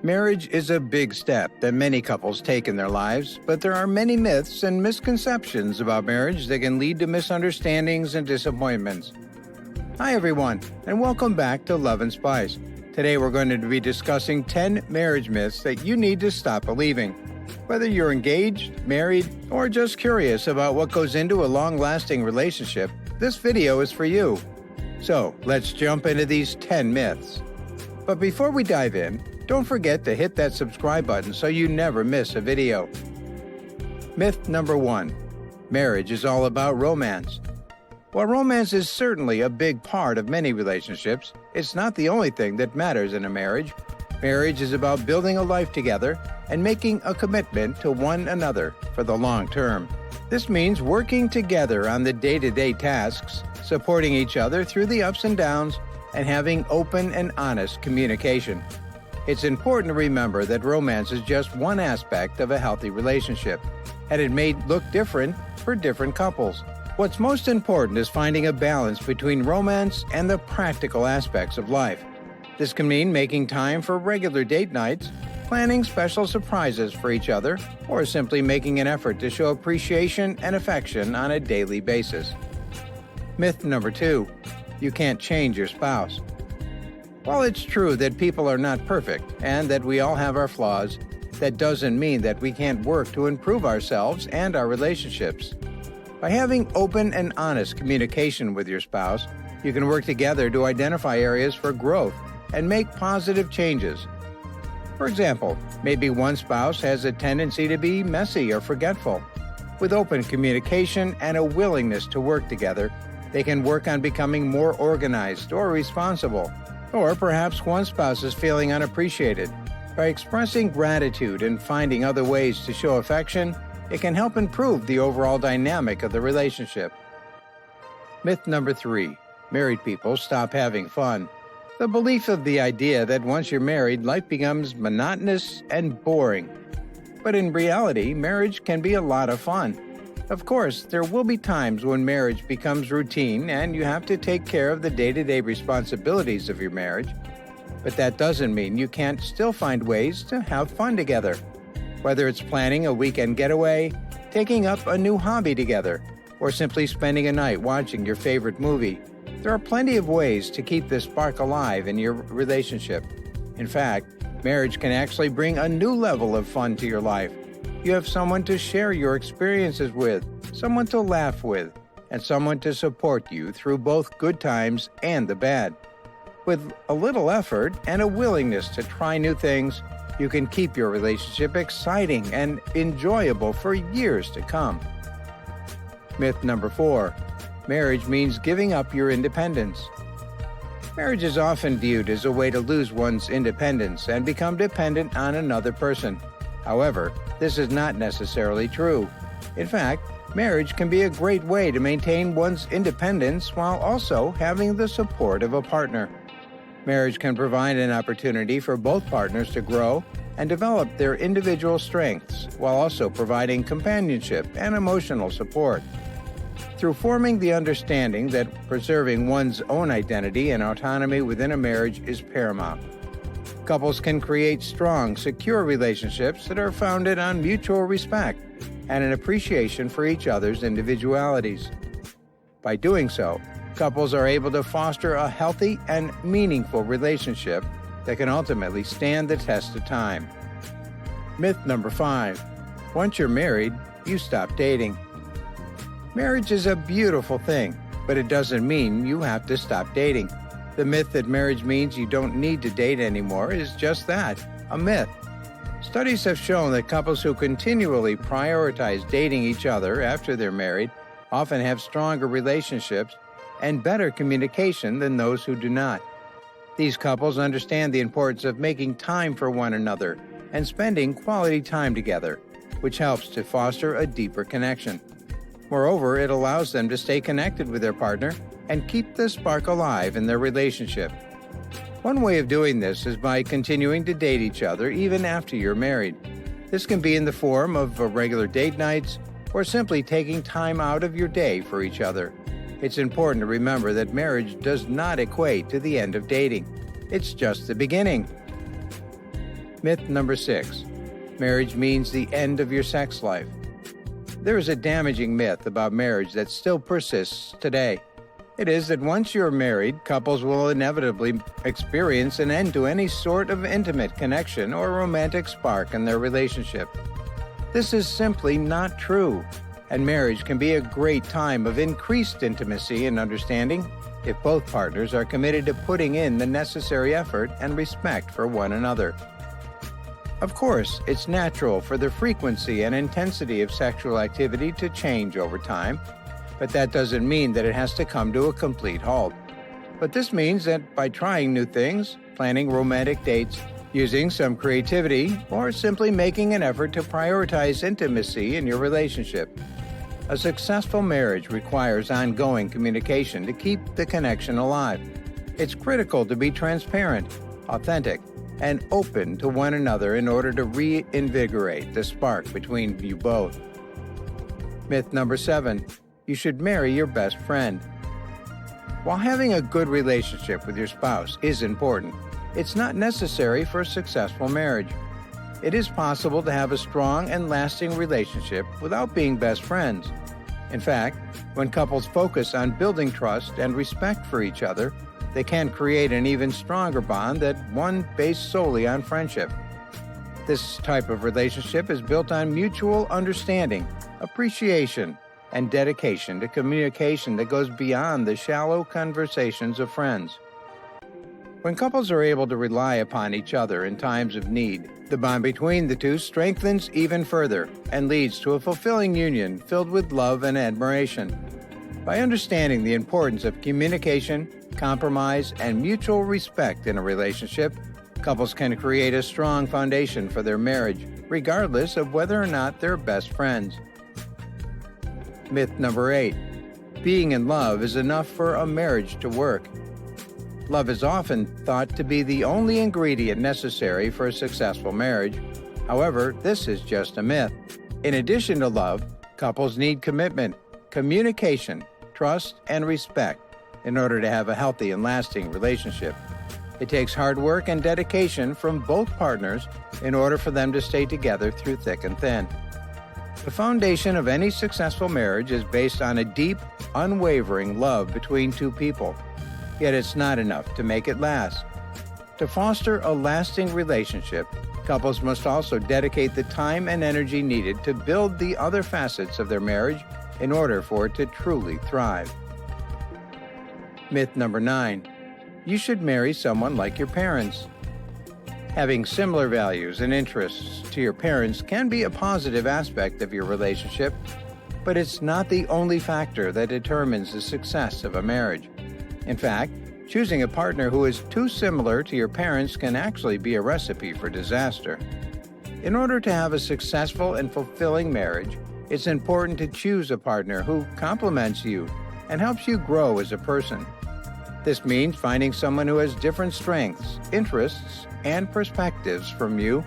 Marriage is a big step that many couples take in their lives, but there are many myths and misconceptions about marriage that can lead to misunderstandings and disappointments. Hi everyone, and welcome back to Love and Spice. Today we're going to be discussing 10 marriage myths that you need to stop believing. Whether you're engaged, married, or just curious about what goes into a long-lasting relationship, this video is for you. So, let's jump into these 10 myths. But before we dive in, don't forget to hit that subscribe button so you never miss a video. Myth number 1. Marriage is all about romance. While romance is certainly a big part of many relationships, it's not the only thing that matters in a marriage. Marriage is about building a life together and making a commitment to one another for the long term. This means working together on the day-to-day tasks, supporting each other through the ups and downs, and having open and honest communication. It's important to remember that romance is just one aspect of a healthy relationship, and it may look different for different couples. What's most important is finding a balance between romance and the practical aspects of life. This can mean making time for regular date nights, planning special surprises for each other, or simply making an effort to show appreciation and affection on a daily basis. Myth number 2. You can't change your spouse. While it's true that people are not perfect and that we all have our flaws, that doesn't mean that we can't work to improve ourselves and our relationships. By having open and honest communication with your spouse, you can work together to identify areas for growth and make positive changes. For example, maybe one spouse has a tendency to be messy or forgetful. With open communication and a willingness to work together, they can work on becoming more organized or responsible. Or perhaps one spouse is feeling unappreciated. By expressing gratitude and finding other ways to show affection, it can help improve the overall dynamic of the relationship. Myth number 3. Married people stop having fun. The belief of the idea that once you're married, life becomes monotonous and boring. But in reality, marriage can be a lot of fun. Of course, there will be times when marriage becomes routine and you have to take care of the day-to-day responsibilities of your marriage. But that doesn't mean you can't still find ways to have fun together. Whether it's planning a weekend getaway, taking up a new hobby together, or simply spending a night watching your favorite movie, there are plenty of ways to keep this spark alive in your relationship. In fact, marriage can actually bring a new level of fun to your life. You have someone to share your experiences with, someone to laugh with, and someone to support you through both good times and the bad. With a little effort and a willingness to try new things, you can keep your relationship exciting and enjoyable for years to come. Myth number 4. Marriage means giving up your independence. Marriage is often viewed as a way to lose one's independence and become dependent on another person. However, this is not necessarily true. In fact, marriage can be a great way to maintain one's independence while also having the support of a partner. Marriage can provide an opportunity for both partners to grow and develop their individual strengths while also providing companionship and emotional support. Through forming the understanding that preserving one's own identity and autonomy within a marriage is paramount. Couples can create strong, secure relationships that are founded on mutual respect and an appreciation for each other's individualities. By doing so, couples are able to foster a healthy and meaningful relationship that can ultimately stand the test of time. Myth number 5. Once you're married, you stop dating. Marriage is a beautiful thing, but it doesn't mean you have to stop dating. The myth that marriage means you don't need to date anymore is just that, a myth. Studies have shown that couples who continually prioritize dating each other after they're married often have stronger relationships and better communication than those who do not. These couples understand the importance of making time for one another and spending quality time together, which helps to foster a deeper connection. Moreover, it allows them to stay connected with their partner and keep the spark alive in their relationship. One way of doing this is by continuing to date each other even after you're married. This can be in the form of regular date nights or simply taking time out of your day for each other. It's important to remember that marriage does not equate to the end of dating. It's just the beginning. Myth number 6. Marriage means the end of your sex life. There is a damaging myth about marriage that still persists today. It is that once you're married, couples will inevitably experience an end to any sort of intimate connection or romantic spark in their relationship. This is simply not true, and marriage can be a great time of increased intimacy and understanding if both partners are committed to putting in the necessary effort and respect for one another. Of course, it's natural for the frequency and intensity of sexual activity to change over time, but that doesn't mean that it has to come to a complete halt. But this means that by trying new things, planning romantic dates, using some creativity, or simply making an effort to prioritize intimacy in your relationship. A successful marriage requires ongoing communication to keep the connection alive. It's critical to be transparent, authentic, and open to one another in order to reinvigorate the spark between you both. Myth number 7. You should marry your best friend. While having a good relationship with your spouse is important, it's not necessary for a successful marriage. It is possible to have a strong and lasting relationship without being best friends. In fact, when couples focus on building trust and respect for each other, they can create an even stronger bond than one based solely on friendship. This type of relationship is built on mutual understanding, appreciation, and dedication to communication that goes beyond the shallow conversations of friends. When couples are able to rely upon each other in times of need, the bond between the two strengthens even further and leads to a fulfilling union filled with love and admiration. By understanding the importance of communication, compromise, and mutual respect in a relationship, couples can create a strong foundation for their marriage, regardless of whether or not they're best friends. Myth number 8. Being in love is enough for a marriage to work. Love is often thought to be the only ingredient necessary for a successful marriage. However, this is just a myth. In addition to love, couples need commitment, communication, trust, and respect in order to have a healthy and lasting relationship. It takes hard work and dedication from both partners in order for them to stay together through thick and thin. The foundation of any successful marriage is based on a deep, unwavering love between two people. Yet it's not enough to make it last. To foster a lasting relationship, couples must also dedicate the time and energy needed to build the other facets of their marriage in order for it to truly thrive. Myth number 9. You should marry someone like your parents. Having similar values and interests to your parents can be a positive aspect of your relationship, but it's not the only factor that determines the success of a marriage. In fact, choosing a partner who is too similar to your parents can actually be a recipe for disaster. In order to have a successful and fulfilling marriage, it's important to choose a partner who complements you and helps you grow as a person. This means finding someone who has different strengths, interests, and perspectives from you,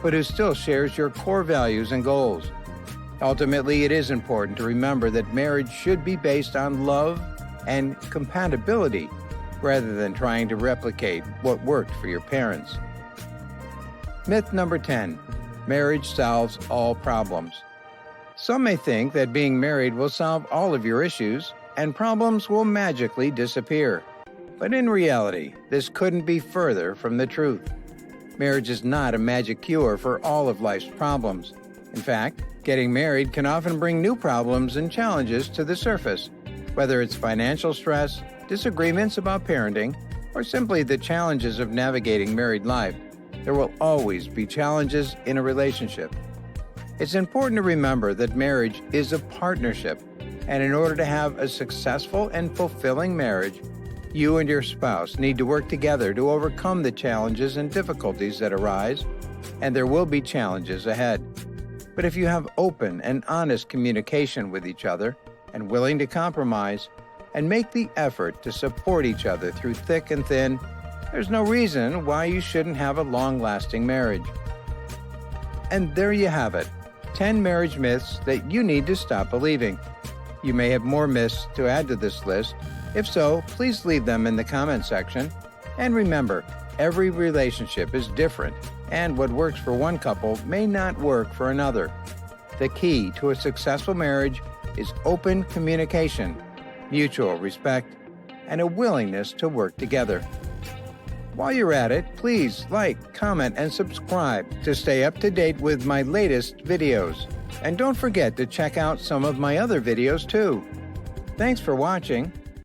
but who still shares your core values and goals. Ultimately, it is important to remember that marriage should be based on love and compatibility rather than trying to replicate what worked for your parents. Myth number 10. Marriage solves all problems. Some may think that being married will solve all of your issues and problems will magically disappear. But in reality, this couldn't be further from the truth. Marriage is not a magic cure for all of life's problems. In fact, getting married can often bring new problems and challenges to the surface. Whether it's financial stress, disagreements about parenting, or simply the challenges of navigating married life, there will always be challenges in a relationship. It's important to remember that marriage is a partnership, and in order to have a successful and fulfilling marriage, you and your spouse need to work together to overcome the challenges and difficulties that arise, and there will be challenges ahead. But if you have open and honest communication with each other, and willing to compromise, and make the effort to support each other through thick and thin, there's no reason why you shouldn't have a long-lasting marriage. And there you have it, 10 marriage myths that you need to stop believing. You may have more myths to add to this list. If so, please leave them in the comment section. And remember, every relationship is different, And what works for one couple may not work for another. The key to a successful marriage is open communication, mutual respect, and a willingness to work together. While you're at it, please like, comment, and subscribe to stay up to date with my latest videos. And don't forget to check out some of my other videos too. Thanks for watching.